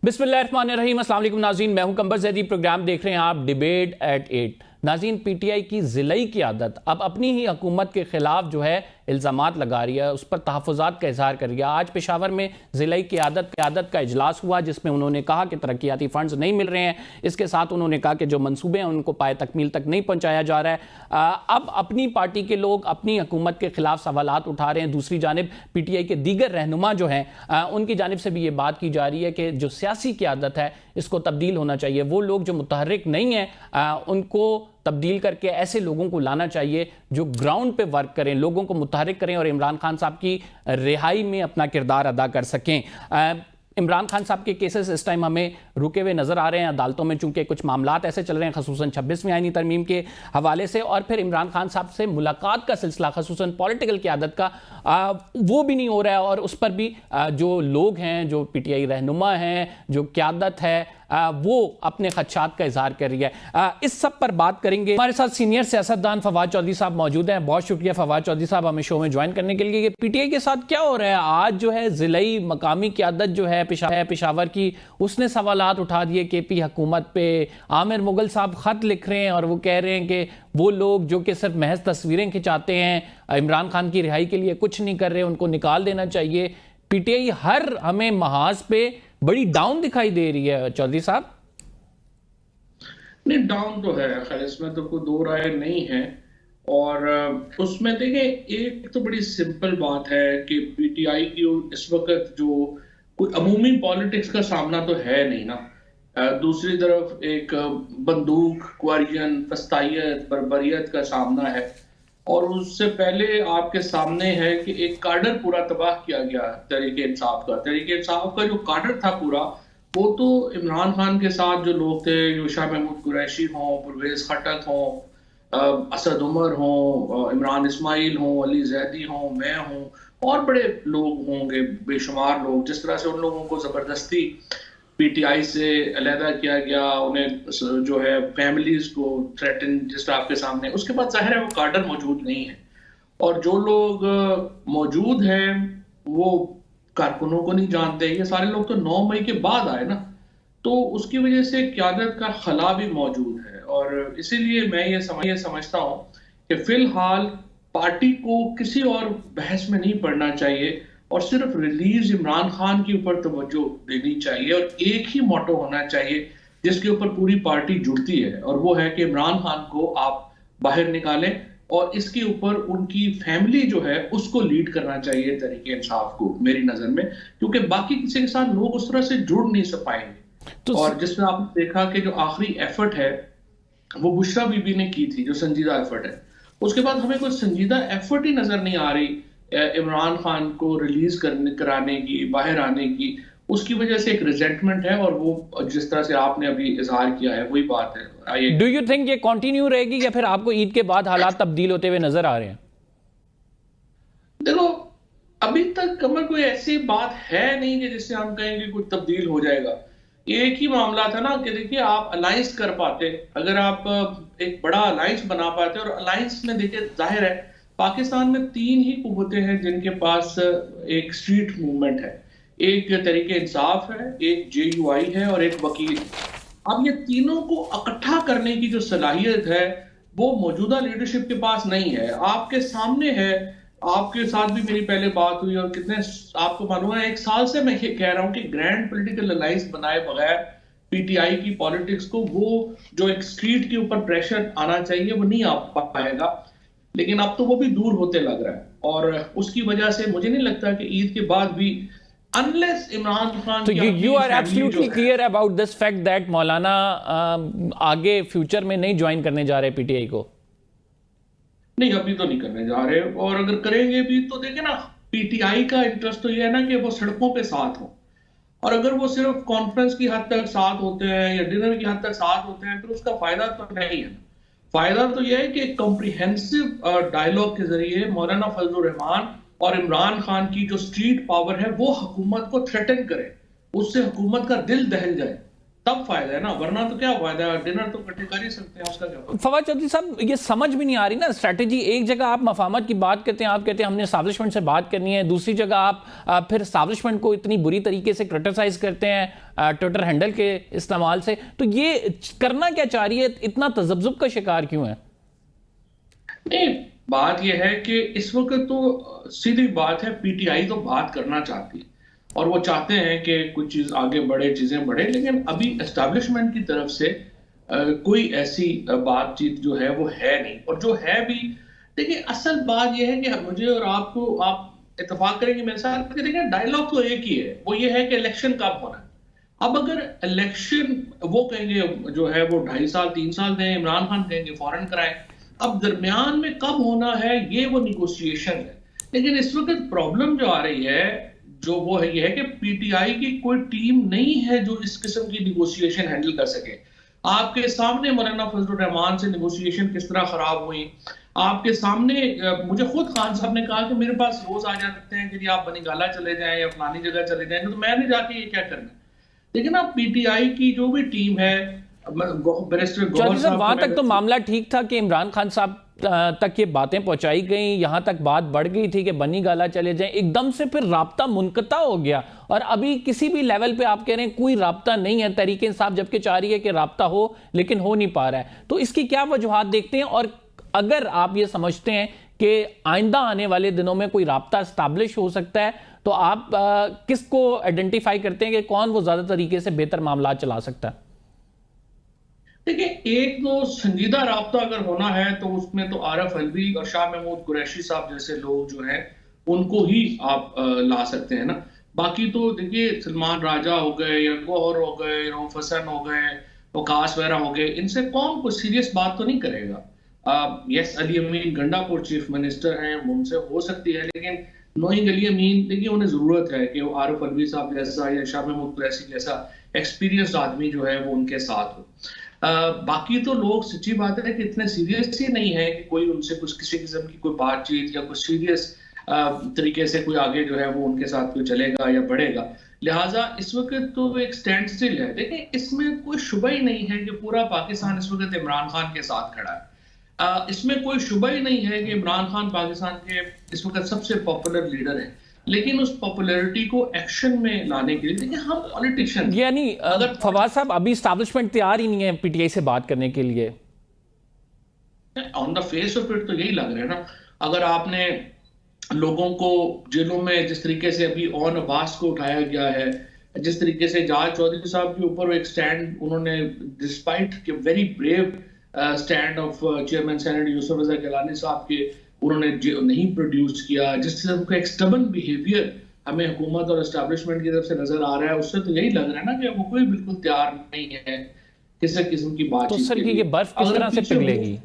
बिस्मिल्लाहिर्रहमानिर्रहीम, अस्सलाम वालेकुम नाज़रीन, मैं हूं कंबर ज़ैदी। प्रोग्राम देख रहे हैं आप डिबेट एट 8। नाज़रीन, पीटीआई की ज़िलई क़यादत अब अपनी ही हुकूमत के ख़िलाफ़ जो है इल्ज़ामात लगा रही है, उस पर तहफ़्फ़ुज़ात का इज़हार कर रही है। आज पेशावर में ज़िलई क़यादत का इजलास हुआ, जिसमें उन्होंने कहा कि तरक्याती फ़ंड्स नहीं मिल रहे हैं। इसके साथ उन्होंने कहा कि जो मनसूबे हैं उनको पाए तकमील तक नहीं पहुँचाया जा रहा है। अब अपनी पार्टी के लोग अपनी हुकूमत के ख़िलाफ़ सवालात उठा रहे हैं। दूसरी जानिब पीटीआई के दीगर रहनुमा जो हैं उनकी जानिब से भी ये बात की जा रही है कि जो सियासी क़यादत है इसको तब्दील होना चाहिए। वो लोग जो मुतहर्रिक नहीं हैं उनको तब्दील करके ऐसे लोगों को लाना चाहिए जो ग्राउंड पे वर्क करें, लोगों को मुतहर्रिक करें और इमरान खान साहब की रिहाई में अपना किरदार अदा कर सकें। इमरान खान साहब के केसेस इस टाइम हमें रुके हुए नज़र आ रहे हैं अदालतों में, चूंकि कुछ मामलात ऐसे चल रहे हैं खसूसन 26वीं आईनी तरमीम के हवाले से, और फिर इमरान खान साहब से मुलाकात का सिलसिला खसूसन पॉलिटिकल क़यादत का वो भी नहीं हो रहा है। और उस पर भी जो लोग हैं, जो पीटीआई रहनुमा हैं, जो क़यादत है, वो अपने खदशात का इजहार कर रही है। इस सब पर बात करेंगे। हमारे साथ सीनियर सियासतदान फवाद चौधरी साहब मौजूद हैं। बहुत शुक्रिया फवाद चौधरी साहब हमें शो में ज्वाइन करने के लिए। पीटीआई के साथ क्या हो रहा है आज? जो है ज़िलई मकामी क़यादत जो है पेशावर की, उसने सवालात उठा दिए केपी हुकूमत पे। आमिर मुगल साहब ख़त लिख रहे हैं और वो कह रहे हैं कि वो लोग जो कि सिर्फ महज तस्वीरें खिंचाते हैं, इमरान खान की रिहाई के लिए कुछ नहीं कर रहे, उनको निकाल देना चाहिए। पीटीआई हर हमें महाज पे बड़ी डाउन दिखाई दे रही है चौधरी साहब। नहीं, डाउन तो है, खैर इसमें तो कोई दो राय नहीं है। और उसमें देखें, एक तो बड़ी सिंपल बात है कि पीटीआई की इस वक्त जो कोई अमूमी पॉलिटिक्स का सामना तो है नहीं ना। दूसरी तरफ एक बंदूक, क्वारियन, फस्तायत, बर्बरियत का सामना है। और उससे पहले आपके सामने है कि एक काडर पूरा तबाह किया गया तहरीक इंसाफ का। तहरीक इंसाफ का जो काडर था पूरा, वो तो इमरान खान के साथ जो लोग थे, शाह महमूद कुरैशी हों, परवेज खटक हों, असद उमर हों, इमरान इस्माइल हों, अली जैदी हों, मैं हूं, और बड़े लोग होंगे, बेशुमार लोग। जिस तरह से उन लोगों को जबरदस्ती पीटीआई से अलहदा किया गया, उन्हें जो है फैमिलीज को थ्रेटन जिस तरह आपके सामने, उसके बाद जाहिर है वो काडर मौजूद नहीं है। और जो लोग मौजूद हैं वो कारकुनों को नहीं जानते। ये सारे लोग तो 9 मई के बाद आए ना, तो उसकी वजह से क़यादत का खला भी मौजूद है। और इसीलिए मैं ये समझता हूँ कि फिलहाल पार्टी को किसी और बहस में नहीं पड़ना चाहिए और सिर्फ रिलीज इमरान खान के ऊपर तवज्जो देनी चाहिए। और एक ही मोटो होना चाहिए जिसके ऊपर पूरी पार्टी जुड़ती है, और वो है कि इमरान खान को आप बाहर निकालें और इसके ऊपर उनकी फैमिली जो है उसको लीड करना चाहिए तरीके इंसाफ को, मेरी नजर में। क्योंकि बाकी किसी के साथ लोग उस तरह से जुड़ नहीं पाएंगे। तो और जिसमें आपने देखा कि जो आखिरी एफर्ट है वो बुशरा बीबी ने की थी, जो संजीदा एफर्ट है, उसके बाद हमें कोई संजीदा एफर्ट ही नजर नहीं आ रही इमरान खान को रिलीज कराने की, बाहर आने की। उसकी वजह से एक रिजेंटमेंट है, और वो जिस तरह से आपने अभी इजहार किया है वही बात है। डू यू थिंक ये कंटिन्यू रहेगी या फिर आपको ईद के बाद हालात तब्दील होते हुए नजर आ रहे हैं? देखो, अभी तक कमर कोई ऐसी बात है नहीं कि जिससे हम कहेंगे कुछ तब्दील हो जाएगा। एक ही मामला था ना कि देखिए, आप अलायंस कर पाते, अगर आप एक बड़ा अलायंस बना पाते, और अलायंस में देखिए जाहिर है पाकिस्तान में 3 ही कुव्वतें हैं जिनके पास एक स्ट्रीट मूवमेंट है। एक तहरीक इंसाफ है, एक जेयूआई है और एक वकील। अब ये तीनों को इकट्ठा करने की जो सलाहियत है वो मौजूदा लीडरशिप के पास नहीं है। आपके सामने है, आपके साथ भी मेरी पहले बात हुई, और कितने आपको मालूम है 1 साल से मैं ये कह रहा हूं कि ग्रैंड पॉलिटिकल अलायंस बनाए बगैर पीटीआई की पॉलिटिक्स को वो जो एक स्ट्रीट के ऊपर प्रेशर आना चाहिए वो नहीं आ पाएगा। लेकिन अब तो वो भी दूर होते लग रहा है, और उसकी वजह से मुझे नहीं लगता कि ईद के बाद भी अनलेस इमरान खान, तो you are absolutely clear about this fact that मौलाना आगे फ्यूचर में नहीं ज्वाइन करने जा रहे पीटीआई को? नहीं, अभी तो नहीं करने जा रहे, और अगर करेंगे भी तो देखे ना, पीटीआई का इंटरेस्ट तो ये है ना कि वो सड़कों पे साथ हो। और अगर वो सिर्फ कॉन्फ्रेंस की हद तक साथ होते हैं या डिनर की हद तक साथ होते हैं, फिर उसका फायदा तो नहीं है। फायदा तो यह है कि कॉम्प्रिहेंसिव डायलॉग के जरिए मौलाना फजलुर रहमान और इमरान खान की जो स्ट्रीट पावर है वो हुकूमत को थ्रेटन करे, उससे हुकूमत का दिल दहल जाए, तब फायदा है ना, वरना तो क्या फायदा, डिनर तो इकट्ठे कर ही सकते हैं, उसका क्या। फवाद चौधरी साहब, ये समझ में नहीं आ रही ना स्ट्रैटेजी। एक जगह आप मफाहमत की बात करते हैं, आप कहते हैं हमने एस्टैब्लिशमेंट से बात करनी है, दूसरी जगह आप फिर एस्टैब्लिशमेंट को इतनी बुरी तरीके से क्रिटिसाइज करते हैं ट्विटर हैंडल के इस्तेमाल से। तो ये करना क्या चाह रही है, इतना तजब्जुब का शिकार क्यों है? नहीं, बात यह है कि इस वक्त तो सीधी बात है, पीटीआई तो बात करना चाहती है और वो चाहते हैं कि कुछ चीज आगे बढ़े, चीजें बढ़े, लेकिन अभी एस्टैब्लिशमेंट की तरफ से कोई ऐसी बातचीत जो है वो है नहीं। और जो है भी, देखिए असल बात यह है कि मुझे और आपको, आप इत्तेफाक करेंगे मेरे साथ कि देखिए डायलॉग तो एक ही है, वो ये है कि इलेक्शन कब होना है। अब अगर इलेक्शन वो कहेंगे जो है वो 2.5 साल 3 साल दें, इमरान खान कहेंगे फौरन कराएं, अब दरमियान में कब होना है ये वो निगोशिएशन है। लेकिन इस वक्त प्रॉब्लम जो आ रही है जो वो है, ये है कि पीटीआई की कोई टीम नहीं है जो इस किस्म की निगोशिएशन हैंडल कर सके। आपके सामने मौलाना फजलुर रहमान से निगोशिएशन किस तरह खराब हुई, आपके सामने मुझे खुद खान साहब ने कहा कि मेरे पास रोज आ जाते हैं कि जी आप बनीगाला चले जाएं या फलानी जगह चले जाएं, तो मैंने जाके ये क्या करना। लेकिन अब पीटीआई की जो भी टीम है, चौधरी साहब, वहां तक तो मामला ठीक था कि इमरान खान साहब तक ये बातें पहुंचाई गई, यहां तक बात बढ़ गई थी कि बनी गाला चले जाएं, एकदम से फिर राब्ता मुनक़ता हो गया और अभी किसी भी लेवल पे आप कह रहे हैं कोई राब्ता नहीं है। तहरीक इंसाफ जबकि चाह रही है कि राब्ता हो, लेकिन हो नहीं पा रहा है। तो इसकी क्या वजूहात देखते हैं, और अगर आप ये समझते हैं कि आइंदा आने वाले दिनों में कोई राब्ता एस्टैब्लिश हो सकता है, तो आप किसको आइडेंटिफाई करते हैं कि कौन वो ज्यादा तरीके से बेहतर मामला चला सकता है? देखिए, एक तो संजीदा राब्ता अगर होना है तो उसमें तो आरिफ अलवी और शाह महमूद कुरैशी साहब जैसे लोग जो हैं उनको ही आप ला सकते हैं ना। बाकी तो देखिए, सलमान राजा हो गए या गौहर हो गए, रऊफ हसन हो गए, वकास वगैरह हो गए, इनसे कौन कोई सीरियस बात तो नहीं करेगा। यस, अली अमीन गंडापुर चीफ मिनिस्टर हैं, उनसे हो सकती है, लेकिन नोइंग अली अमीन, देखिए उन्हें जरूरत है कि वो आरिफ अलवी साहब जैसा या शाह महमूद कुरैशी जैसा एक्सपीरियंस्ड आदमी जो है वो उनके साथ हो। बाकी तो लोग, सच्ची बात है कि इतने सीरियस ही नहीं है कि कोई उनसे कुछ किसी किस्म की कोई बातचीत या कुछ सीरियस तरीके से कोई आगे जो है वो उनके साथ कोई चलेगा या बढ़ेगा। लिहाजा इस वक्त तो एक स्टैंड स्टिल है। देखिए, इसमें कोई शुबा ही नहीं है कि पूरा पाकिस्तान इस वक्त इमरान खान के साथ खड़ा है। इसमें कोई शुबा ही नहीं है कि इमरान खान पाकिस्तान के इस वक्त सबसे पॉपुलर लीडर है, लेकिन उस पॉपुलैरिटी को एक्शन में लाने के लिए, देखिए हम पॉलिटिशियन, यानी अगर फवाद साहब अभी एस्टैब्लिशमेंट तैयार ही नहीं है पीटीआई से बात करने के लिए। On the face of it तो यही लग रहा है ना। अगर आपने लोगों को जेलों में जिस तरीके से अभी ऑन अब्बास को उठाया गया है, जिस तरीके से जाज चौधरी साहब के ऊपर एक स्टैंड उन्होंने, despite very brave stand of chairman senate Yusuf Raza Gilani साहब के, उन्होंने नहीं प्रोड्यूस किया, जिस किस्म का एक स्टबन बिहेवियर हमें हुकूमत और एस्टैब्लिशमेंट की तरफ से नजर आ रहा है, उससे तो यही लग रहा है ना कि वो कोई बिल्कुल तैयार नहीं है किसी किस्म की बातचीत। तो सर की ये बर्फ किस तरह से पिघलेगी?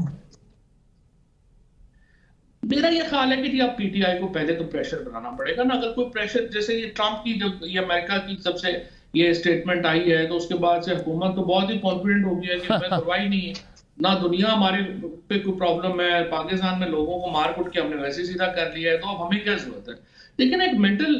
मेरा ये ख्याल है कि जी आप पीटीआई को पहले तो प्रेशर बनाना पड़ेगा ना। अगर कोई प्रेशर, जैसे ये ट्रंप की जब ये अमेरिका की सबसे ये स्टेटमेंट आई है, तो उसके बाद से हुकूमत तो बहुत ही कॉन्फिडेंट हो गया कि हमें परवाह नहीं है ना, दुनिया हमारे पे कोई प्रॉब्लम है, पाकिस्तान में लोगों को मार कुट के हमने वैसे सीधा कर लिया है, तो अब हमें क्या जरूरत है। लेकिन एक मेंटल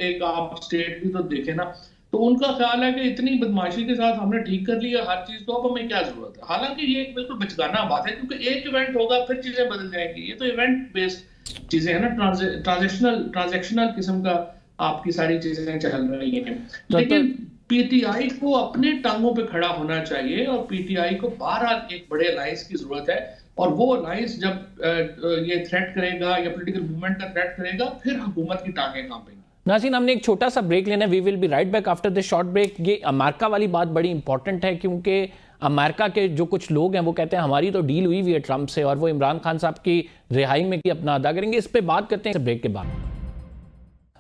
एक आप स्टेट भी तो देखें ना, तो उनका ख्याल है कि इतनी बदमाशी के साथ हमने ठीक कर लिया हर चीज, तो अब हमें क्या जरूरत है। हालांकि ये एक बिल्कुल बचकाना बात है, क्योंकि एक इवेंट होगा फिर चीजें बदल जाएंगी। ये तो इवेंट बेस्ड चीजें है ना, ट्रांजेक्शनल किस्म का आपकी सारी चीजें चल रही हैं। लेकिन पीटीआई को अपने टांगों पे खड़ा होना चाहिए और पीटीआई को बहरहाल एक बड़े अलायंस की जरूरत है, और वो अलायंस जब ये थ्रेट करेगा या पॉलिटिकल मूवमेंट का थ्रेट करेगा, फिर हुकूमत की टांगें कांपेंगी। नाज़रीन, हमने एक छोटा सा ब्रेक लेना है। We will be right back after this short break. ये अमेरिका वाली बात बड़ी इंपॉर्टेंट है, क्योंकि अमेरिका के जो कुछ लोग हैं वो कहते हैं हमारी तो डील हुई हुई है ट्रंप से और वो इमरान खान साहब की रिहाई में की अपना अदा करेंगे। इस पर बात करते हैं ब्रेक के बाद।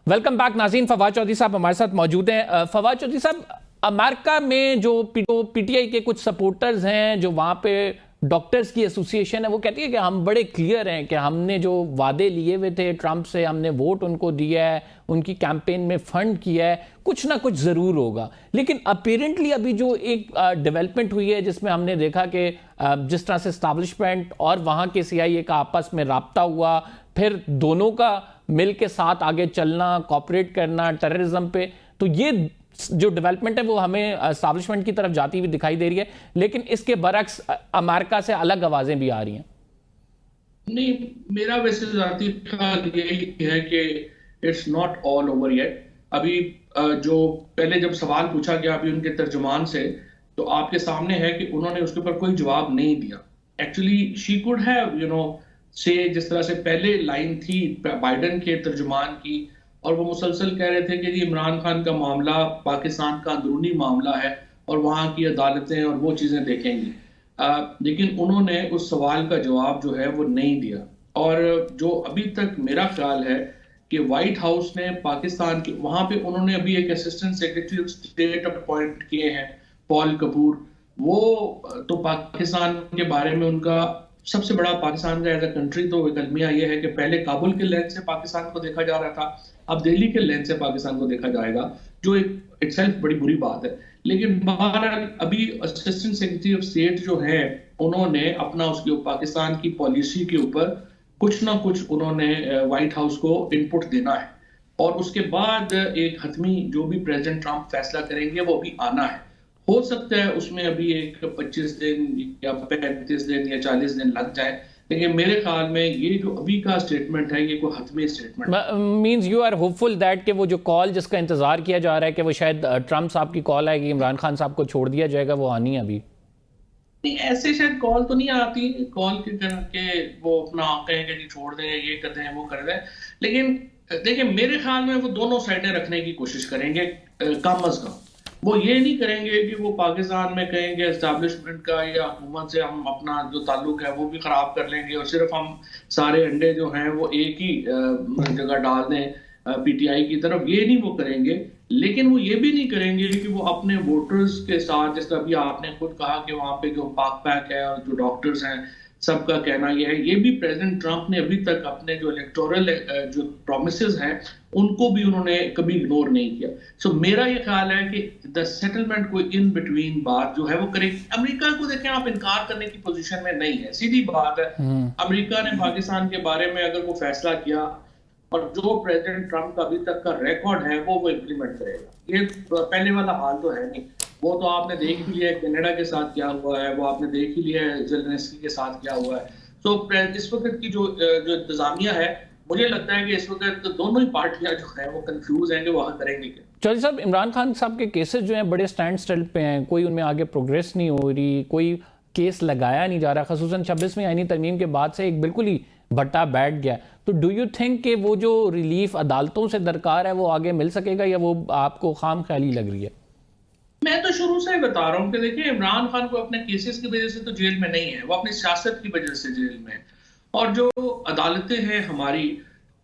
वेलकम बैक नाज़रीन, फवाद चौधरी साहब हमारे साथ मौजूद हैं। फवाद चौधरी साहब, अमेरिका में जो पीटीआई के कुछ सपोर्टर्स हैं, जो वहाँ पे डॉक्टर्स की एसोसिएशन है, वो कहती है कि हम बड़े क्लियर हैं कि हमने जो वादे लिए हुए थे ट्रंप से, हमने वोट उनको दिया है, उनकी कैंपेन में फंड किया है, कुछ ना कुछ ज़रूर होगा। लेकिन अपेरेंटली अभी जो एक डेवलपमेंट हुई है जिसमें हमने देखा कि जिस तरह से एस्टैब्लिशमेंट और वहाँ के CIA का आपस में राब्ता हुआ, फिर दोनों का मिल के साथ आगे चलना, कॉपरेट करना टेररिज्म पे, तो ये जो डेवलपमेंट है वो हमें एस्टैब्लिशमेंट की तरफ जाती हुई दिखाई दे रही है, लेकिन इसके बरक्स अमेरिका से अलग आवाजें भी आ रही हैं। नहीं, मेरा वैसे जाती ख्याल यही है कि it's not all over yet. अभी जो पहले जब सवाल पूछा गया अभी उनके तर्जुमान से, तो आपके सामने है कि उन्होंने उसके ऊपर कोई जवाब नहीं दिया। एक्चुअली शी कुड हैव से, जिस तरह से पहले लाइन थी बाइडन के तर्जुमान की, और वो मुसलसल कह रहे थे कि जी इमरान खान का मामला पाकिस्तान का अंदरूनी मामला है और वहाँ की अदालतें और वो चीज़ें देखेंगी। लेकिन उन्होंने उस सवाल का जवाब जो है वो नहीं दिया। और जो अभी तक मेरा ख्याल है कि व्हाइट हाउस ने पाकिस्तान के वहाँ पे उन्होंने अभी एक assistant secretary of state appoint किए हैं, पॉल कपूर। वो तो पाकिस्तान के बारे में उनका सबसे बड़ा, पाकिस्तान का एज अ कंट्री तो एक अलमिया ये है कि पहले काबुल के लेंस से पाकिस्तान को देखा जा रहा था, अब दिल्ली के लेंस से पाकिस्तान को देखा जाएगा, जो एक इटसेल्फ बड़ी बुरी बात है। लेकिन बहरहाल अभी असिस्टेंट सेक्रेटरी ऑफ स्टेट जो है उन्होंने अपना उसके पाकिस्तान की पॉलिसी के ऊपर कुछ ना कुछ उन्होंने व्हाइट हाउस को इनपुट देना है, और उसके बाद एक हतमी जो भी प्रेसिडेंट ट्रंप फैसला करेंगे वो भी आना है। हो सकता है उसमें अभी एक 25 दिन या 35 दिन या 40 दिन लग जाए, लेकिन मेरे ख्याल में ये जो अभी का स्टेटमेंट है ये कोई हतमी statement means you are hopeful that कि वो जो कॉल जिसका इंतजार किया जा रहा है कि वो शायद ट्रंप साहब की कॉल आएगी, इमरान खान साहब को छोड़ दिया जाएगा, वो आनी है अभी नहीं। ऐसे शायद कॉल तो नहीं आती, कॉल के करके वो अपना कहेंगे जी छोड़ दें, ये कर दें, वो कर दें। लेकिन देखिए मेरे ख्याल में वो दोनों साइडें रखने की कोशिश करेंगे कम अज कम। वो ये नहीं करेंगे कि वो पाकिस्तान में कहेंगे एस्टैब्लिशमेंट का या हुकूमत से हम अपना जो ताल्लुक है वो भी खराब कर लेंगे और सिर्फ हम सारे अंडे जो हैं वो एक ही जगह डाल दें पीटीआई की तरफ। ये नहीं वो करेंगे। लेकिन वो ये भी नहीं करेंगे कि वो अपने वोटर्स के साथ, जैसे अभी आपने खुद कहा कि वहाँ पे जो पाक पैक है और जो डॉक्टर्स हैं सबका कहना ये है, ये भी प्रेसिडेंट ट्रंप ने अभी तक अपने जो इलेक्टोरल जो प्रोमिसेस हैं उनको भी उन्होंने कभी इग्नोर नहीं किया। सो मेरा ये ख्याल है कि द सेटलमेंट कोई इन बिटवीन बात जो है वो करेगी। अमेरिका को देखें, आप इनकार करने की पोजीशन में नहीं है, सीधी बात है। अमेरिका ने पाकिस्तान के बारे में अगर वो फैसला किया और जो प्रेसिडेंट ट्रंप का अभी तक का रिकॉर्ड है वो इम्प्लीमेंट करेगा। ये पहले वाला हाल तो है नहीं। वो तो आपने देख ही लिया है कनाडा के साथ क्या हुआ है, वो आपने देख ही लिया है ज़ेलेंस्की के साथ क्या हुआ है। तो इस वक्त की जो इंतजामिया है, मुझे लगता है कि इस वक्त दोनों ही पार्टियां जो है वो कंफ्यूज हैं कि वहाँ करेंगे क्या। चौधरी साहब, इमरान खान साहब के केसेस जो हैं बड़े स्टैंड स्टिल पे हैं, कोई उनमें आगे प्रोग्रेस नहीं हो रही, कोई केस लगाया नहीं जा रहा। खसूसन 26वीं आईनी तरमीम के बाद से एक बिल्कुल ही भट्टा बैठ गया। तो डू यू थिंक कि वो जो रिलीफ अदालतों से दरकार है वो आगे मिल सकेगा, या वो आपको खाम ख्याली लग रही है? मैं तो शुरू से बता रहा हूँ कि देखिए इमरान खान को अपने केसेस की वजह से तो जेल में नहीं है, वो अपनी सियासत की वजह से जेल में है। और जो अदालतें हैं हमारी,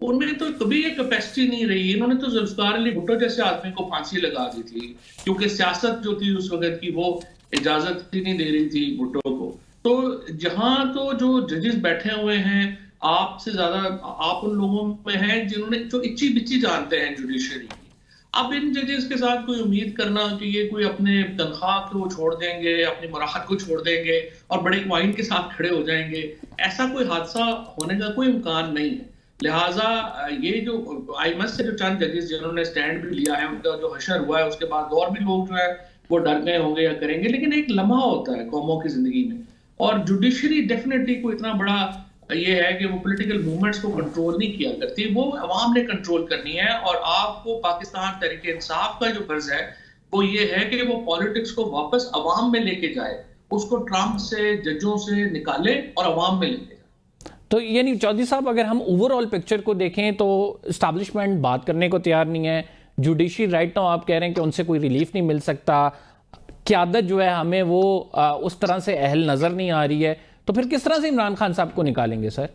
उनमें तो कभी ये कैपेसिटी नहीं रही। इन्होंने तो जुल्फकार अली भुट्टो जैसे आदमी को फांसी लगा दी थी, क्योंकि सियासत जो थी उस वक्त की वो इजाजत ही नहीं दे रही थी भुट्टो को। तो जहां तो जो जजेस बैठे हुए हैं, आपसे ज्यादा आप उन लोगों में हैं जिन्होंने जो इच्ची बिच्ची जानते हैं जुडिशरी की। अब इन जजेस के साथ कोई उम्मीद करना कि ये कोई अपने तनख्वाह को छोड़ देंगे, अपनी मुराहत को छोड़ देंगे और बड़े क्वाइन के साथ खड़े हो जाएंगे, ऐसा कोई हादसा होने का कोई इम्कान नहीं है। लिहाजा ये जो आई मस्ट से जो चंद जजेस जिन्होंने स्टैंड भी लिया है, उनका जो हशर हुआ है, उसके बाद और भी लोग जो है वो डर गए होंगे या करेंगे। लेकिन एक लम्हा होता है कौमों की जिंदगी में, और जुडिशरी डेफिनेटली कोई इतना बड़ा ये है कि वो पॉलिटिकल मूवमेंट्स को कंट्रोल नहीं किया करती, वो अवाम ने कंट्रोल करनी है। और आपको पाकिस्तान तहरीक इंसाफ का जो फर्ज है वो ये है कि वो पॉलिटिक्स को वापस अवाम में लेके जाए, उसको ट्रंप से, जजों से निकाले और अवाम में लेके जाए। तो यानी चौधरी साहब, अगर हम ओवरऑल पिक्चर को देखें तो एस्टैब्लिशमेंट बात करने को तैयार नहीं है, जुडिशरी राइट नाउ आप कह रहे हैं कि उनसे कोई रिलीफ नहीं मिल सकता, क़यादत जो है हमें वो उस तरह से अहल नज़र नहीं आ रही है, तो फिर किस तरह से इमरान खान साहब को निकालेंगे सर?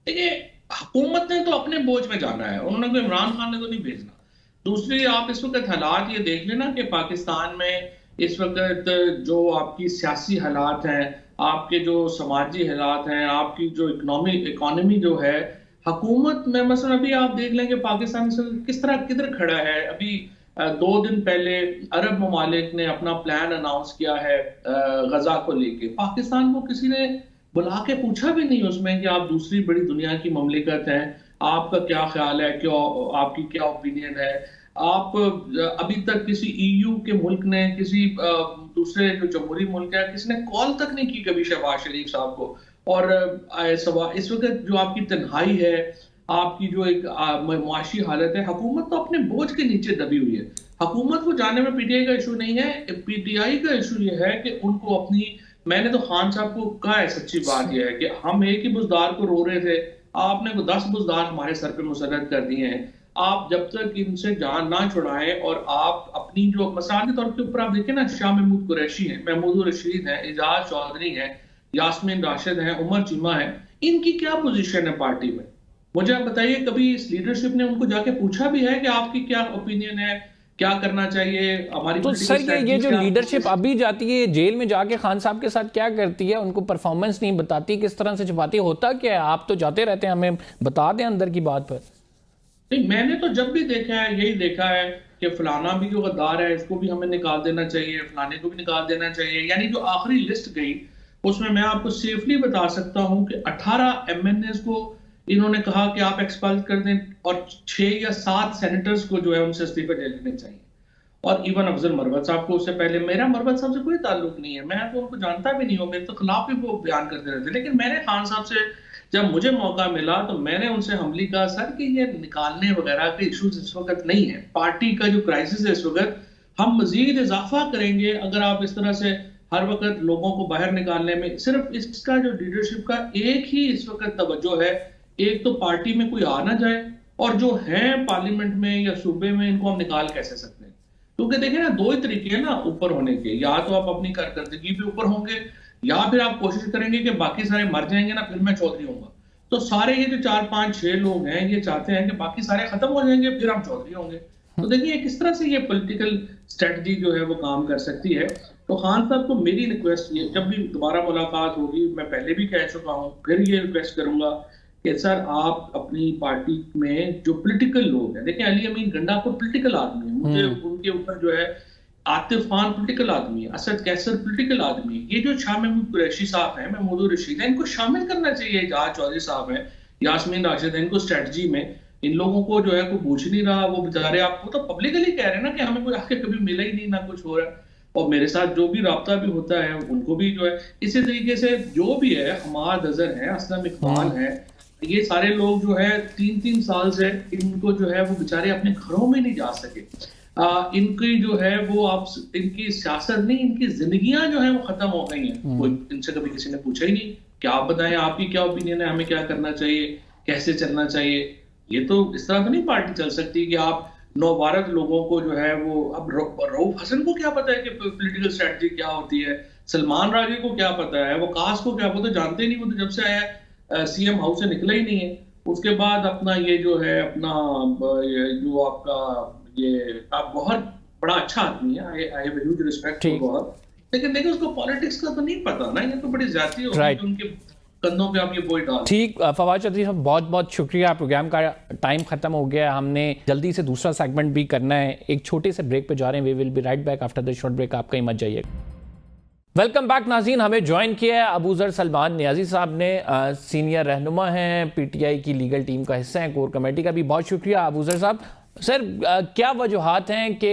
देखिए, हुकूमत ने तो अपने बोझ में जाना है, उन्होंने कोई इमरान खान ने तो नहीं भेजना। दूसरी, आप इस वक्त हालात ये देख लेना कि पाकिस्तान में इस वक्त जो आपकी सियासी हालात हैं, आपके जो समाजी हालात हैं, आपकी जो इकोनॉमी जो है, हुकूमत में मसलन अभी आप देख लें कि पाकिस्तान किस तरह किधर खड़ा है। अभी 2 दिन पहले अरब ममालिक ने अपना प्लान अनाउंस किया है गजा को लेके। पाकिस्तान को किसी ने बुला के पूछा भी नहीं उसमें कि आप दूसरी बड़ी दुनिया की ममलिकत हैं, आपका क्या ख्याल है, क्यों, आपकी क्या ओपिनियन है। आप अभी तक किसी ईयू के मुल्क ने, किसी दूसरे जो जमहूरी मुल्क है, किसी ने कॉल तक नहीं की कभी शहबाज शरीफ साहब को। और इस वक्त जो आपकी तन्हाई है, आपकी जो एक मुआशी हालत है, हुकूमत तो अपने बोझ के नीचे दबी हुई है। हुकूमत को जाने में पीटीआई का इशू नहीं है, पीटीआई का इशू ये है कि उनको अपनी, मैंने तो खान साहब को कहा है, सच्ची बात यह है कि हम एक ही बुजदार को रो रहे थे, आपने को 10 बुजदार हमारे सर पे मुसल्लत कर दिए हैं। आप जब तक इनसे जान ना छुड़ाएं और आप अपनी जो मसाल के तौर के ऊपर आप देखें ना, शाह महमूद कुरैशी है, महमूद रशीद है, एजाज चौधरी है, यास्मीन राशिद है, उमर चीमा है, इनकी क्या पोजीशन है पार्टी में? मुझे आप बताइए, कभी इस लीडरशिप ने उनको जाके पूछा भी है कि आपकी क्या ओपिनियन है, क्या करना चाहिए हमारी? तो सर ये जो लीडरशिप अभी जाती है जेल में जाके खान साहब के साथ क्या करती है? उनको परफॉर्मेंस नहीं बताती, किस तरह से छुपाती, होता क्या है? आप तो जाते रहते हैं, हमें बता दें अंदर की बात पर। नहीं, मैंने तो जब भी देखा है यही देखा है कि फलाना भी जो गद्दार है इसको भी हमें निकाल देना चाहिए, फलाने को भी निकाल देना चाहिए। यानी जो आखिरी लिस्ट गई उसमें मैं आपको सेफली बता सकता हूं कि 18 एमएनएस को इन्होंने कहा कि आप एक्सपल्स कर दें, और 6 या 7 सेनेटर्स को जो है उनसे इस्तीफा दे लेने चाहिए। और इवन अफजल मरवत साहब को उससे पहले, मेरा मरवत साहब से कोई ताल्लुक नहीं है, मैं तो उनको जानता भी नहीं हूँ, मेरे तो खिलाफ भी वो बयान करते रहते, लेकिन मैंने खान साहब से जब मुझे मौका मिला तो मैंने उनसे हमली कहा, सर कि ये निकालने वगैरह के इश्यूज इस वक्त नहीं है, पार्टी का जो क्राइसिस है इस वक्त, हम मजीद इजाफा करेंगे अगर आप इस तरह से हर वक्त लोगों को बाहर निकालने में। सिर्फ इसका जो लीडरशिप का एक ही इस वक्त तवज्जो है, एक तो पार्टी में कोई आ ना जाए, और जो है पार्लियामेंट में या सूबे में इनको हम निकाल कैसे सकते हैं? क्योंकि देखिए ना, 2 ही तरीके हैं ना ऊपर होने के, या तो आप अपनी कारकर्दगी भी ऊपर होंगे, या फिर आप कोशिश करेंगे कि बाकी सारे मर जाएंगे ना, फिर मैं चौधरी होऊंगा। तो सारे ये जो 4 5 6 लोग हैं ये चाहते हैं कि बाकी सारे खत्म हो जाएंगे फिर हम चौधरी होंगे। तो देखिए किस तरह से ये पॉलिटिकल स्ट्रेटजी जो है वो काम कर सकती है। तो खान साहब को मेरी रिक्वेस्ट ये, जब भी दोबारा मुलाकात होगी, मैं पहले भी कह चुका हूँ, फिर ये रिक्वेस्ट करूंगा कि सर आप अपनी पार्टी में जो पॉलिटिकल लोग हैं, देखिए अली अमीन गंडापुर पॉलिटिकल आदमी है, मुझे उनके ऊपर जो है, आतिफ खान पॉलिटिकल आदमी है, असद कैसर पॉलिटिकल आदमी है, ये जो शाह महमूद कुरैशी साहब हैं, महमूद रशीद है, इनको शामिल करना चाहिए। एजाज चौधरी साहब हैं, यास्मीन राशिद है, इनको स्ट्रेटजी में, इन लोगों को जो है कोई पूछ नहीं रहा, वो बेचारे आपको तो पब्लिकली कह रहे हैं ना कि हमें कोई आके कभी मिला ही नहीं, ना कुछ हो रहा है। और मेरे साथ जो भी राब्ता भी होता है उनको भी जो है इसी तरीके से, जो भी है, हमाद अजहर है, असलम इकबाल है, ये सारे लोग जो है 3-3 साल से इनको जो है वो बेचारे अपने घरों में नहीं जा सके। इनकी जो है वो आप, इनकी सियासत नहीं, इनकी जिंदगियां जो है वो खत्म हो गई हैं। कोई इनसे कभी किसी ने पूछा ही नहीं कि आप बताएं आपकी क्या ओपिनियन है, हमें क्या करना चाहिए, कैसे चलना चाहिए। ये तो इस तरह तो नहीं पार्टी चल सकती कि आप नौबारक लोगों को जो है वो, अब रऊफ हसन को क्या पता है कि पॉलिटिकल स्ट्रेटजी क्या होती है, सलमान राजी को क्या पता है, वो कास को क्या, वो तो जानते ही नहीं, वो तो जब से आया सीएम हाउस से निकला ही नहीं है। उसके बाद अपना ये जो है अपना जो आपका ये, आप बहुत बड़ा अच्छा आदमी है, I have huge respect for बहुत, लेकिन देखिए उसको पॉलिटिक्स का तो नहीं पता ना, ये तो बड़ी ज्यादती होती है उनके कंधों पे आप ये बोझ डाल। ठीक, फवाद चौधरी साहब बहुत बहुत शुक्रिया, प्रोग्राम का टाइम खत्म हो गया, हमने जल्दी से दूसरा सेगमेंट भी करना है, एक छोटे से ब्रेक पे जा रहे हैं। We will be right back after the short break, आप कहीं मत जाइए। वेलकम बैक नाज़रीन, हमें ज्वाइन किया है अबूजर सलमान नियाजी साहब ने, सीनियर रहनुमा हैं, पीटीआई की लीगल टीम का हिस्सा हैं, कोर कमेटी का भी। बहुत शुक्रिया अबूजर साहब। सर क्या वजूहात हैं कि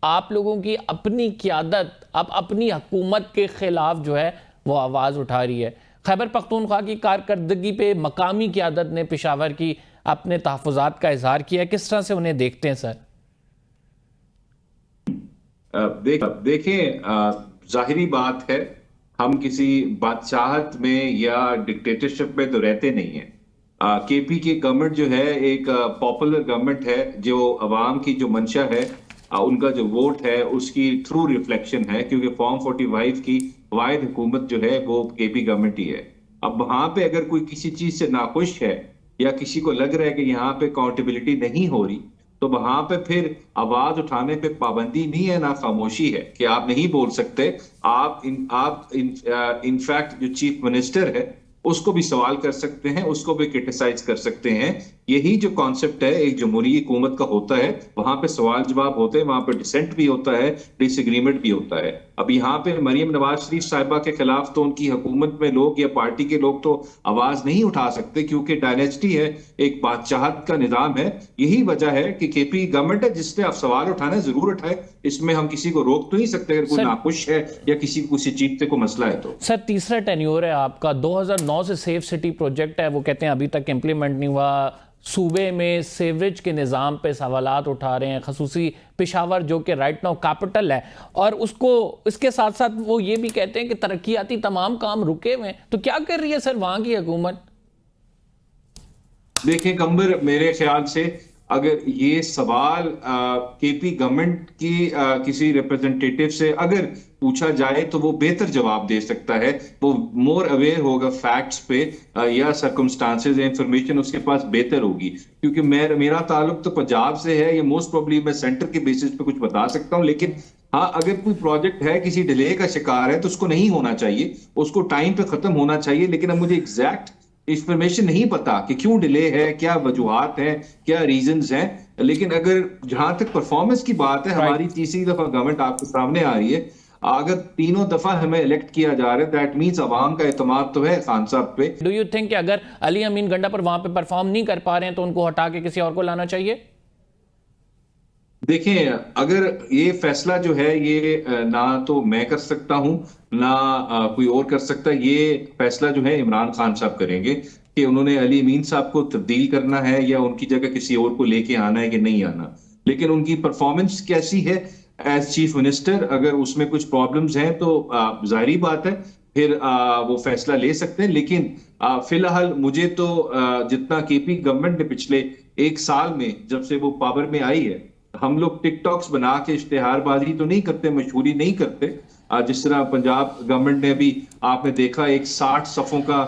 आप लोगों की अपनी क़यादत अब अपनी हुकूमत के ख़िलाफ़ जो है वो आवाज़ उठा रही है? खैबर पख्तूनख्वा की कारकर्दगी पे मकामी क़यादत ने पेशावर की अपने तहफ़्फ़ुज़ात का इजहार किया, किस तरह से उन्हें देखते हैं सर? देखें, जाहिरी बात है, हम किसी बादशाहत में या डिक्टेटरशिप में तो रहते नहीं हैं। केपी की गवर्नमेंट जो है एक पॉपुलर गवर्नमेंट है, जो अवाम की जो मंशा है, उनका जो वोट है उसकी थ्रू रिफ्लेक्शन है, क्योंकि फॉर्म 45 की वाहिद हुकूमत जो है वो केपी गवर्नमेंट ही है। अब वहां पे अगर कोई किसी चीज से नाखुश है या किसी को लग रहा है कि यहाँ पे अकाउंटेबिलिटी नहीं हो रही, तो वहां पे फिर आवाज उठाने पे पाबंदी नहीं है, ना खामोशी है कि आप नहीं बोल सकते। आप इनफैक्ट जो चीफ मिनिस्टर है उसको भी सवाल कर सकते हैं, उसको भी क्रिटिसाइज कर सकते हैं यही जो कॉन्सेप्ट है एक जमहूरी हुकूमत का होता है, वहां पे सवाल जवाब होते हैं, वहां पे डिसेंट भी होता है, डिसएग्रीमेंट भी होता है। अब यहाँ पे मरियम नवाज शरीफ साहिबा के खिलाफ तो उनकी हुकूमत में लोग या पार्टी के लोग तो आवाज नहीं उठा सकते, क्योंकि डायनेस्टी है, एक बादशाहत का निजाम है। यही वजह है कि केपी गवर्नमेंट है, जिसने अब सवाल उठाना जरूर उठाए, इसमें हम किसी को रोक तो नहीं सकते अगर कोई नाखुश है या किसी को किसी चीज से कोई मसला है तो। सर तीसरा टेन्योर है आपका, 2009 से सेफ सिटी प्रोजेक्ट है, वो कहते हैं अभी तक इम्प्लीमेंट नहीं हुआ। सूबे में सीवरेज के निज़ाम पे सवालात उठा रहे हैं, खसूसी पेशावर जो कि राइट नाउ कैपिटल है, और उसको इसके साथ साथ वो ये भी कहते हैं कि तरक्याती तमाम काम रुके हुए हैं। तो क्या कर रही है सर वहां की हुकूमत? देखें कंबर, मेरे ख्याल से अगर ये सवाल केपी गवर्नमेंट की किसी रिप्रेजेंटेटिव से अगर पूछा जाए तो वो बेहतर जवाब दे सकता है, वो मोर अवेयर होगा फैक्ट्स पे या सर्कमस्टांसेस या इंफॉर्मेशन उसके पास बेहतर होगी। क्योंकि मेरा ताल्लुक तो पंजाब से है, ये मोस्ट प्रोबेबली मैं सेंटर के बेसिस पे कुछ बता सकता हूँ, लेकिन हाँ अगर कोई प्रोजेक्ट है किसी डिले का शिकार है तो उसको नहीं होना चाहिए, उसको टाइम पे खत्म होना चाहिए। लेकिन अब मुझे एग्जैक्ट इंफॉर्मेशन नहीं पता कि क्यों डिले है, क्या वजूहात हैं, क्या रीजंस हैं। लेकिन अगर जहां तक परफॉर्मेंस की बात है, हमारी तीसरी दफा गवर्नमेंट आपके सामने आ रही है, अगर तीनों दफा हमें इलेक्ट किया जा रहा है, दैट मींस अवाम का एतमाद तो है खान साहब पे। डू यू थिंक कि अगर अली अमीन गंडा पर वहां पे परफॉर्म नहीं कर पा रहे हैं तो उनको हटा के किसी और को लाना चाहिए? देखें, अगर ये फैसला जो है ये ना तो मैं कर सकता हूं ना कोई और कर सकता, ये फैसला जो है इमरान खान साहब करेंगे कि उन्होंने अली अमीन साहब को तब्दील करना है या उनकी जगह किसी और को लेके आना है कि नहीं आना। लेकिन उनकी परफॉर्मेंस कैसी है एज चीफ मिनिस्टर, अगर उसमें कुछ प्रॉब्लम्स हैं तो जाहिर बात है फिर वो फैसला ले सकते हैं। लेकिन फिलहाल मुझे तो जितना केपी गवर्नमेंट ने पिछले एक साल में जब से वो पावर में आई है, हम लोग टिकटॉक्स बना के इश्तेहारबाजी तो नहीं करते, मशहूरी नहीं करते। जिस तरह पंजाब गवर्नमेंट ने भी आपने देखा एक 60 सफ़ों का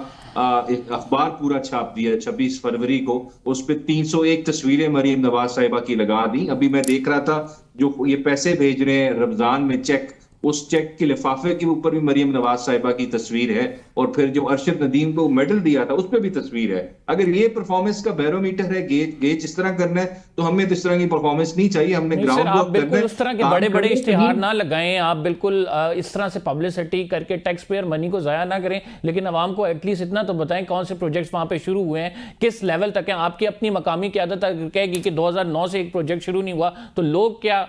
एक अखबार पूरा छाप दिया 26 फरवरी को, उस पर 301 तस्वीरें मरीम नवाज साहिबा की लगा दी। अभी मैं देख रहा था जो ये पैसे भेज रहे हैं रमजान में चेक, उस चेक के लिफाफे के ऊपर भी मरीम नवाज साहिबा की तस्वीर है, और फिर जो अरशद नदीम को मेडल दिया था उस पर भी तस्वीर है। अगर ये परफॉर्मेंस का बैरोमीटर है, गेज इस तरह करना है, तो हमें तो इस तरह की परफॉर्मेंस नहीं चाहिए। हमने ग्राउंड आप वर्क बिल्कुल करना उस तरह के बड़े बड़े इश्तिहार ना लगाएं, आप बिल्कुल इस तरह से पब्लिसिटी करके टैक्स पेयर मनी को जाया ना करें, लेकिन आवाम को एटलीस्ट इतना तो बताएं कौन से प्रोजेक्ट्स वहां पे शुरू हुए हैं, किस लेवल तक है। आपकी अपनी मकामी क़यादत कहेगी कि 2009 से एक प्रोजेक्ट शुरू नहीं हुआ, तो लोग क्या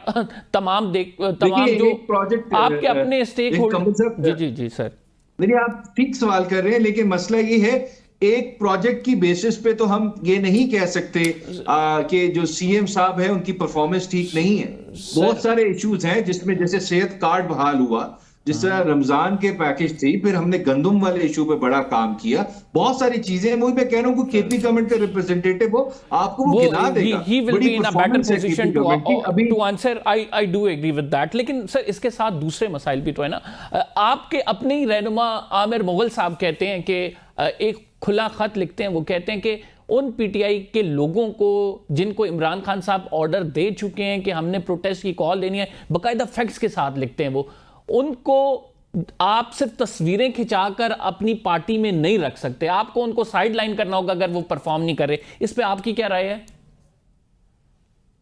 तमाम जो प्रोजेक्ट आपके अपने स्टेक होल्डर। जी जी सर, नहीं आप ठीक सवाल कर रहे हैं, लेकिन मसला ये है एक प्रोजेक्ट की बेसिस पे तो हम ये नहीं कह सकते कि जो सीएम साहब है उनकी परफॉर्मेंस ठीक नहीं है। बहुत सारे इश्यूज हैं जिसमें जैसे सेहत कार्ड बहाल हुआ, जिस तरह रमजान के पैकेज थी, फिर हमने गंदम वाले इशू पे बड़ा काम किया, बहुत सारी चीजें। मुझे मैं कह रहा हूँ कि केपी गवर्नमेंट का रिप्रेजेंटेटिव हो, आपको वो गिना देगा। he will be in a better position to to answer. I do agree with that. लेकिन सर इसके साथ दूसरे मसाइल भी तो है ना। आपके अपने ही रहनुमा आमिर मुगल साहब कहते हैं कि एक खुला खत लिखते हैं, वो कहते हैं कि उन पीटीआई के लोगों को जिनको इमरान खान साहब ऑर्डर दे चुके हैं कि हमने प्रोटेस्ट की कॉल देनी है, बाकायदा फैक्ट्स के साथ लिखते हैं, वो उनको आप सिर्फ तस्वीरें खिंचाकर अपनी पार्टी में नहीं रख सकते, आपको उनको साइड लाइन करना होगा अगर वो परफॉर्म नहीं कर रहे। इस पे आपकी क्या राय है?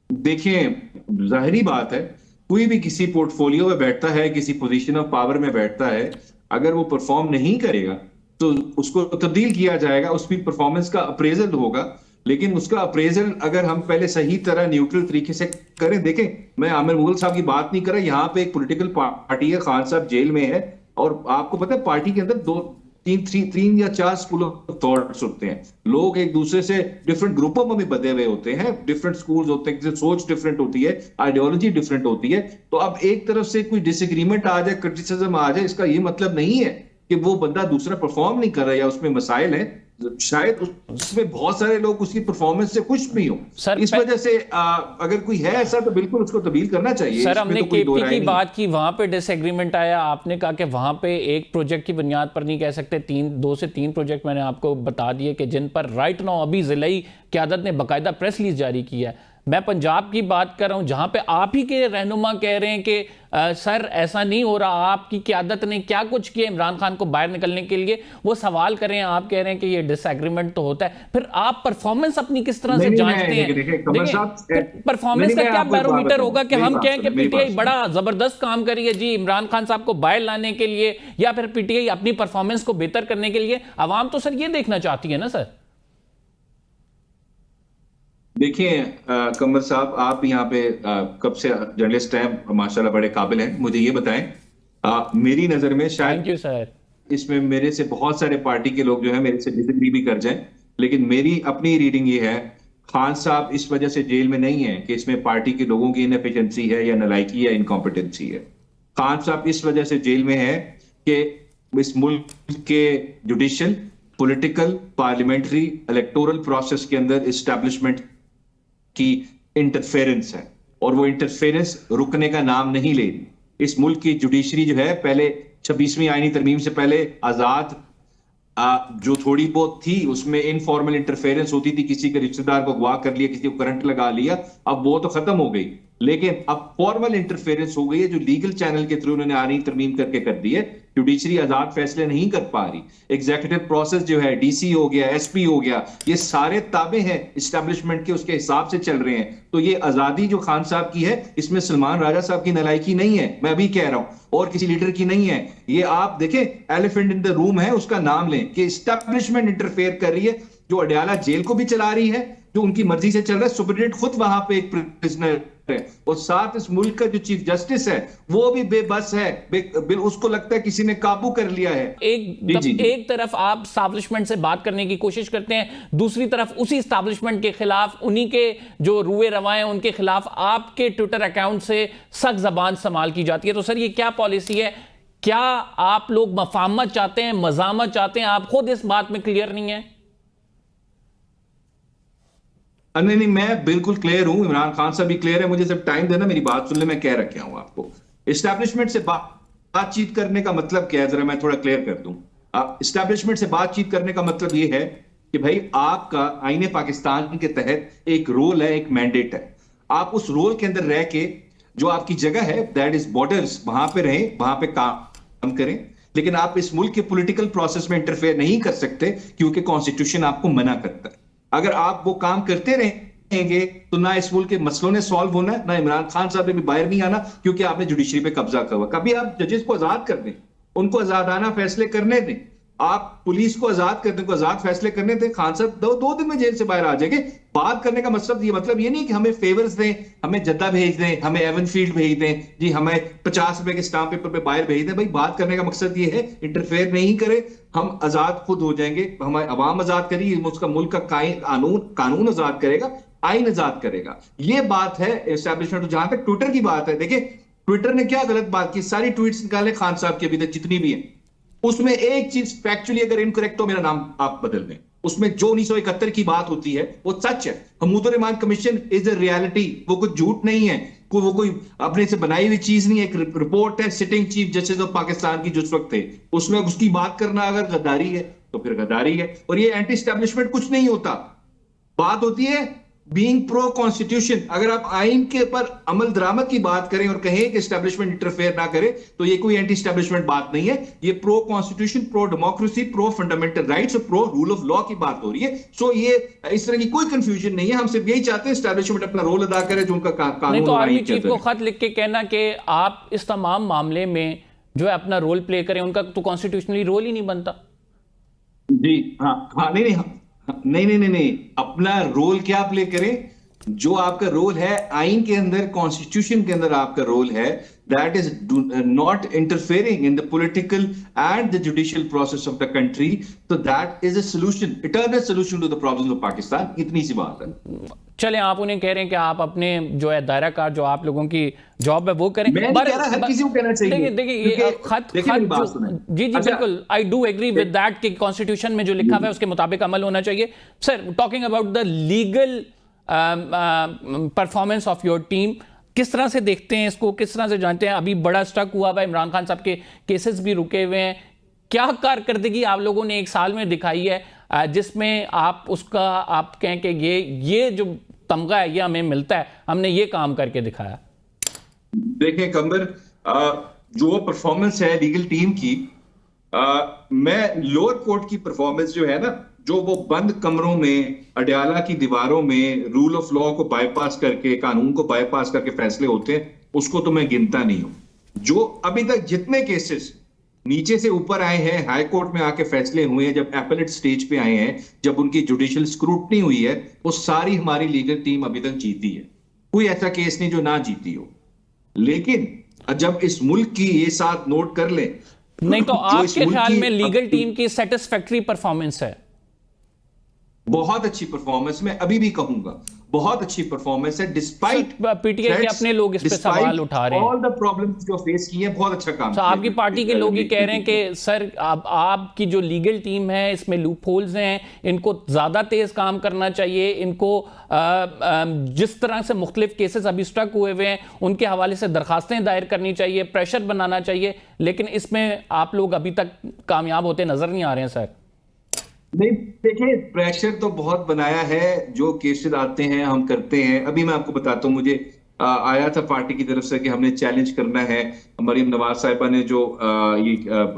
देखिए, जाहिरी बात है, कोई भी किसी पोर्टफोलियो में बैठता है, किसी पोजीशन ऑफ पावर में बैठता है, अगर वो परफॉर्म नहीं करेगा तो उसको तब्दील किया जाएगा, उसकी परफॉर्मेंस का अप्रेजल होगा। लेकिन उसका अप्रेजल अगर हम पहले सही तरह न्यूट्रल तरीके से करें। देखें, मैं आमिर मुगल साहब की बात नहीं कर रहा, यहाँ पे एक पॉलिटिकल पार्टी है, खान साहब जेल में है, और आपको पता है पार्टी के अंदर तीन या चार स्कूल ऑफ थॉट्स होते हैं। लोग एक दूसरे से डिफरेंट ग्रुपों में भी बधे हुए होते हैं, डिफरेंट स्कूल्स होते हैं, सोच डिफरेंट होती है, आइडियोलॉजी डिफरेंट होती है। तो अब एक तरफ से कोई डिसएग्रीमेंट आ जाए, क्रिटिसिज्म आ जाए, इसका ये मतलब नहीं है कि वो बंदा दूसरा परफॉर्म नहीं कर रहा या उसमें मसाइल हैं। शायद उसमें बहुत सारे लोग उसकी परफॉर्मेंस से खुश भी हों, इस वजह से अगर कोई है ऐसा तो बिल्कुल उसको तब्दील करना चाहिए। सर हमने तो केपी की बात की, वहां पे डिसएग्रीमेंट आया, आपने कहा कि वहां पे एक प्रोजेक्ट की बुनियाद पर नहीं कह सकते, 2 से 3 प्रोजेक्ट मैंने आपको बता दिए कि जिन पर राइट नाउ अभी जिलाई क़यादत ने बाकायदा प्रेस रिलीज जारी किया है। मैं पंजाब की बात कर रहा हूं, जहां पे आप ही के रहनुमा कह रहे हैं कि सर ऐसा नहीं हो रहा, आपकी क़यादत ने क्या कुछ किया इमरान खान को बाहर निकलने के लिए। वो सवाल करें, आप कह रहे हैं कि ये डिसएग्रीमेंट तो होता है, फिर आप परफॉर्मेंस अपनी किस तरह से जांचते हैं? देखिए, परफॉर्मेंस का क्या बैरोमीटर होगा कि हम कहें कि पीटीआई बड़ा जबरदस्त काम करी है जी इमरान खान साहब को बाहर लाने के लिए, या फिर पीटीआई अपनी परफॉर्मेंस को बेहतर करने के लिए? अवाम तो सर ये देखना चाहती है ना सर। देखिए कमर साहब, आप यहाँ पे कब से जर्नलिस्ट हैं, माशाल्लाह बड़े काबिल हैं। मुझे ये बताएं, मेरी नजर में शायद थैंक यू सर, इसमें मेरे से बहुत सारे पार्टी के लोग जो है मेरे से डिसएग्री भी कर जाएं, लेकिन मेरी अपनी रीडिंग ये है, खान साहब इस वजह से जेल में नहीं है कि इसमें पार्टी के लोगों की इनएफिशिएंसी है या नालायकी या इनकॉम्पिटेंसी है। खान साहब इस वजह से जेल में है कि इस मुल्क के judicial, political, parliamentary, electoral process के अंदर एस्टैब्लिशमेंट की इंटरफेरेंस है, और वो इंटरफेरेंस रुकने का नाम नहीं ले रही। इस मुल्क की जुडिशरी जो है, पहले 26वीं आईनी तरमीम से पहले आजाद जो थोड़ी बहुत थी उसमें इनफॉर्मल इंटरफेरेंस होती थी, किसी के रिश्तेदार को अगवा कर लिया, किसी को करंट लगा लिया, अब वो तो खत्म हो गई। लेकिन अब फॉर्मल इंटरफेरेंस हो गई है, जो लीगल चैनल के थ्रू उन्होंने आनी तरमीम करके कर दी है। जुडिशरी आजाद फैसले नहीं कर पा रही। एग्जीक्यूटिव प्रोसेस जो है, डीसी हो गया, एसपी हो गया, ये सारे ताबे हैं एस्टैब्लिशमेंट के, उसके हिसाब से चल रहे हैं। तो ये आजादी जो खान साहब की है, इसमें सलमान राजा साहब की नालायकी नहीं है, मैं अभी कह रहा हूं, और किसी लीडर की नहीं है। ये आप देखें, एलिफेंट इन द रूम है, उसका नाम लें कि एस्टैब्लिशमेंट इंटरफेयर कर रही है, जो अडयाला जेल को भी चला रही है, जो उनकी मर्जी से चल रहा है। सुप्रीटेंडेंट खुद वहां पे एक प्रिजनर है, और साथ इस मुल्क का जो चीफ जस्टिस है वो भी बेबस है, उसको लगता है किसी ने काबू कर लिया है। एक तरफ आप एस्टैब्लिशमेंट से बात करने की कोशिश करते हैं, दूसरी तरफ उसी एस्टैब्लिशमेंट के खिलाफ, उन्हीं के जो रुए रवा हैं उनके खिलाफ आपके ट्विटर अकाउंट से सख्त जबान इस्तेमाल की जाती है। तो सर ये क्या पॉलिसी है? क्या आप लोग मफाहमत चाहते हैं, मजामत चाहते हैं? आप खुद इस बात में क्लियर नहीं है? नहीं, मैं बिल्कुल क्लियर हूं, इमरान खान साहब भी क्लियर है। मुझे सिर्फ टाइम देना, मेरी बात सुन ले, मैं कह रखा हूं आपको। एस्टैब्लिशमेंट से बातचीत करने का मतलब क्या है, जरा मैं थोड़ा क्लियर कर दूं। एस्टैब्लिशमेंट से बातचीत करने का मतलब यह है कि भाई आपका आईने पाकिस्तान के तहत एक रोल है, एक मैंडेट है। आप उस रोल के अंदर रह के जो आपकी जगह है, दैट इज बॉर्डर्स, वहां पे रहें, वहां पे काम करें। लेकिन आप इस मुल्क के पॉलिटिकल प्रोसेस में इंटरफेयर नहीं कर सकते, क्योंकि कॉन्स्टिट्यूशन आपको मना करता है। अगर आप वो काम करते रहेंगे तो ना इस मुल्क के मसलों ने सॉल्व होना है, ना इमरान खान साहब ने भी बाहर नहीं आना, क्योंकि आपने जुडिशरी पे कब्जा कर हुआ। कभी आप जजेस को आजाद कर दें, उनको आजादाना फैसले करने दें, आप पुलिस को आजाद कर दें, उनको आजाद फैसले करने दें। खान साहब दो दिन में जेल से बाहर आ जाएंगे। बात करने का मतलब ये नहीं कि हमें फेवर्स दें, हमें जद्दा भेज दें, हमें एवनफील्ड भेज दें जी, हमें 50 रुपए के स्टाम्प पेपर पे बाहर भेज दें। भाई बात करने का मकसद ये है, इंटरफेयर नहीं करे, हम आजाद खुद हो जाएंगे। हमारी अवाम आजाद करेगी, उसका मुल्क का कानून आजाद करेगा, आइन आजाद करेगा। ये बात है एस्टैब्लिशमेंट। जहां तक ट्विटर की बात है, देखिए ट्विटर ने क्या गलत बात की, सारी ट्वीट्स निकाले खान साहब की अभी तक जितनी भी हैं, उसमें एक चीज फैक्चुअली अगर इनकरेक्ट हो, मेरा नाम आप बदल दें। उसमें जो 1971 की बात होती है वो सच है। हमूदुर्रहमान कमीशन इज अ रियलिटी, वो कुछ झूठ नहीं है, वो कोई अपने से बनाई हुई चीज नहीं है। एक रिपोर्ट है sitting chief justice of Pakistan की जिस वक्त थे, उसमें उसकी बात करना अगर गद्दारी है तो फिर गद्दारी है। और ये एंटी एस्टैब्लिशमेंट कुछ नहीं होता, बात होती है बीइंग प्रो कॉन्स्टिट्यूशन। अगर आप आइन के ऊपर अमल दरामद की बात करें और कहें कि एस्टैब्लिशमेंट इंटरफेयर ना करे, तो ये कोई एंटी एस्टैब्लिशमेंट बात नहीं है। ये pro constitution, pro democracy, pro fundamental rights और प्रो रूल ऑफ लॉ की बात हो रही है। सो ये इस तरह की कोई कंफ्यूजन नहीं है। हम सिर्फ यही चाहते हैं एस्टैब्लिशमेंट अपना रोल अदा करे, जो उनका कानून तो आर्मी चीफ को खत लिख के कहना कि आप इस तमाम मामले में जो है अपना रोल प्ले करें, उनका तो कॉन्स्टिट्यूशनली रोल ही नहीं बनता। जी हाँ, नहीं, अपना रोल क्या प्ले करें? जो आपका रोल है आइन के अंदर, कॉन्स्टिट्यूशन के अंदर आपका रोल है, that is not interfering in the political and the judicial process of the country. तो that is a solution, eternal solution to the problems of Pakistan. इतनी सी बात है। चले, आप उन्हें कह रहे हैं कि आप अपने जो है दायरा कार जो आप लोगों की जॉब है वो करें। मैं नहीं कह रहा, हर किसी को कहना चाहिए। देखिए ये खत जी बिल्कुल, I do agree with that कि कॉन्स्टिट्यूशन में जो लिखा हुआ है उसके मुताबिक अमल होना चाहिए। Sir, talking about the legal performance of your team, किस तरह से देखते हैं इसको, किस तरह से जानते हैं? अभी बड़ा स्टक हुआ हुआ है, इमरान खान साहब के केसेस भी रुके हुए हैं। क्या कारकर्दगी आप लोगों ने एक साल में दिखाई है जिसमें आप उसका आप कहें कि ये जो तमगा है ये हमें मिलता है, हमने ये काम करके दिखाया। देखें कंबर, जो परफॉर्मेंस है लीगल टीम की, मैं लोअर कोर्ट की परफॉर्मेंस जो है ना, जो वो बंद कमरों में, अडयाला की दीवारों में रूल ऑफ लॉ को बाईपास करके, कानून को बाईपास करके फैसले होते हैं, उसको तो मैं गिनता नहीं हूं। जो अभी तक जितने केसेस नीचे से ऊपर आए हैं, हाई कोर्ट में आके फैसले हुए हैं, जब एपेलेट स्टेज पे आए हैं, जब उनकी जुडिशियल स्क्रूटनी हुई है, वो सारी हमारी लीगल टीम अभी तक जीती है। कोई ऐसा केस नहीं जो ना जीती हो। लेकिन जब इस मुल्क की ये साथ नोट कर ले, नहीं तो जो इस आपके मुल्क ख्याल की में लीगल टीम की सेटिस्फैक्टरी परफॉर्मेंस है? बहुत अच्छी परफॉर्मेंस, मैं अभी भी कहूंगा बहुत अच्छी परफॉर्मेंस है, डिस्पाइट पीटीआई के अपने लोग इस पे सवाल उठा रहे हैं, ऑल द प्रॉब्लम्स जो फेस की है, बहुत अच्छा काम तो आपकी पार्टी के लोग ही कह रहे हैं कि सर आपकी जो लीगल टीम है इसमें लूप होल्स हैं, इनको ज़्यादा तेज़ काम करना चाहिए, इनको जिस तरह से मुख्तलिफ केसेस अभी स्टक हुए हुए हैं उनके हवाले से दरखास्तें दायर करनी चाहिए, प्रेशर बनाना चाहिए, लेकिन इसमें आप लोग अभी तक कामयाब होते नजर नहीं आ रहे हैं सर। नहीं, देखिए प्रेशर तो बहुत बनाया है, जो केसेस आते हैं हम करते हैं। अभी मैं आपको बताता हूँ, मुझे आया था पार्टी की तरफ से कि हमने चैलेंज करना है, मरीम नवाज साहिबा ने जो ये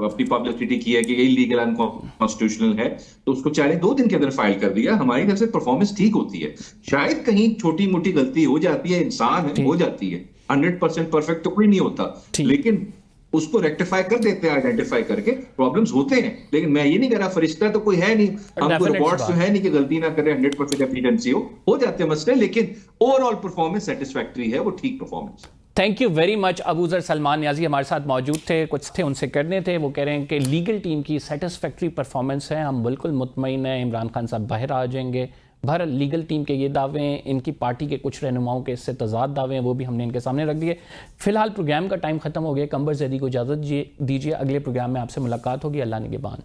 अपनी पब्लिसिटी की है कि ये लीगल अनकॉन्स्टिट्यूशनल है, तो उसको चैलेंज 2 दिन के अंदर फाइल कर दिया। हमारी तरफ से परफॉर्मेंस ठीक होती है, शायद कहीं छोटी मोटी गलती हो जाती है, इंसान है, हो जाती है, 100% परफेक्ट तो कोई नहीं होता, लेकिन उसको रेक्टिफाई कर देते हैं, आइडेंटिफाई करके। प्रॉब्लम्स होते हैं, लेकिन मैं ये नहीं कह रहा फरिश्ता तो कोई है नहीं, हमको रिवॉर्ड्स तो है नहीं कि गलती ना करें, 100% एफिशिएंसी हो जाते हैं मसले, लेकिन ओवरऑल परफॉर्मेंस सेटिस्फैक्टरी है, वो ठीक performance. Thank you very much. Abuzar Salman Niazi हमारे साथ मौजूद थे, कुछ थे उनसे करने थे, वो कह रहे हैं कि लीगल टीम की सेटिस्फैक्टरी परफॉर्मेंस है, हम बिल्कुल मुतमईन हैं, इमरान खान साहब बाहर आ जाएंगे। बहर लीगल टीम के ये दावे हैं, इनकी पार्टी के कुछ रहनुमाओं के इससे तजाद दावे हैं, वो भी हमने इनके सामने रख दिए। फिलहाल प्रोग्राम का टाइम खत्म हो गया, कंबर ज़ैदी को इजाज़त दीजिए, अगले प्रोग्राम में आपसे मुलाकात होगी। अल्लाह निगहबान।